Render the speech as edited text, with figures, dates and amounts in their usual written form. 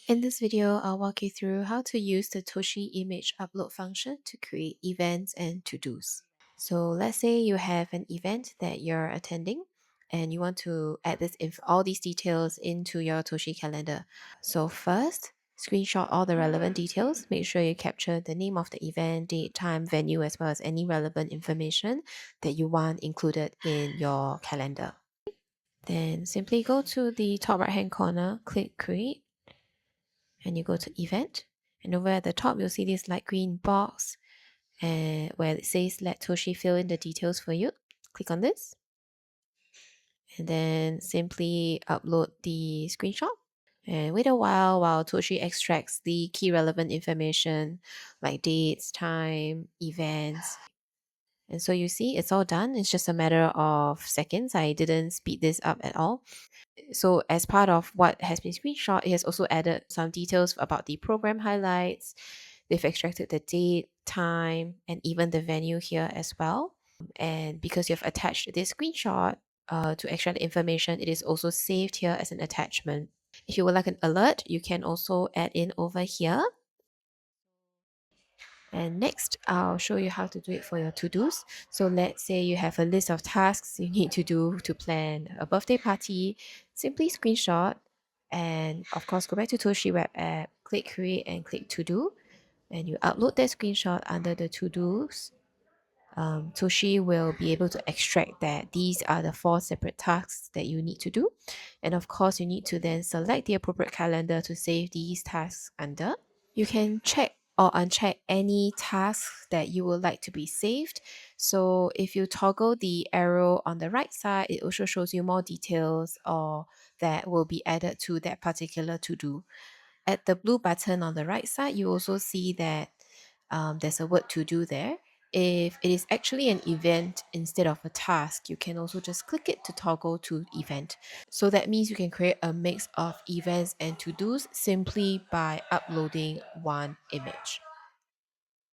In this video, I'll walk you through how to use the Toshi image upload function to create events and to-dos. So let's say you have an event that you're attending and you want to add all these details into your Toshi calendar. So first, screenshot all the relevant details. Make sure you capture the name of the event, date, time, venue, as well as any relevant information that you want included in your calendar. Then simply go to the top right hand corner, click create, and you go to event, and over at the top you'll see this light green box and where it says let Toshi fill in the details for you. Click on this and then simply upload the screenshot and wait a while Toshi extracts the key relevant information like dates, time, events. And so you see it's all done. It's just a matter of seconds. I didn't speed this up at all. So as part of what has been screenshot, it has also added some details about the program highlights. They've extracted the date, time, and even the venue here as well. And because you've attached this screenshot to extract the information, it is also saved here as an attachment. If you would like an alert, you can also add in over here. And next, I'll show you how to do it for your to-dos. So let's say you have a list of tasks you need to do to plan a birthday party. Simply screenshot and of course go back to Toshi web app, click create and click to do. And you upload that screenshot under the to-dos. Toshi will be able to extract that these are the 4 separate tasks that you need to do. And of course, you need to then select the appropriate calendar to save these tasks under. You can check or uncheck any tasks that you would like to be saved. So if you toggle the arrow on the right side, it also shows you more details or that will be added to that particular to-do. At the blue button on the right side, you also see that there's a word to do there. If it is actually an event instead of a task, you can also just click it to toggle to event. So that means you can create a mix of events and to-dos simply by uploading one image.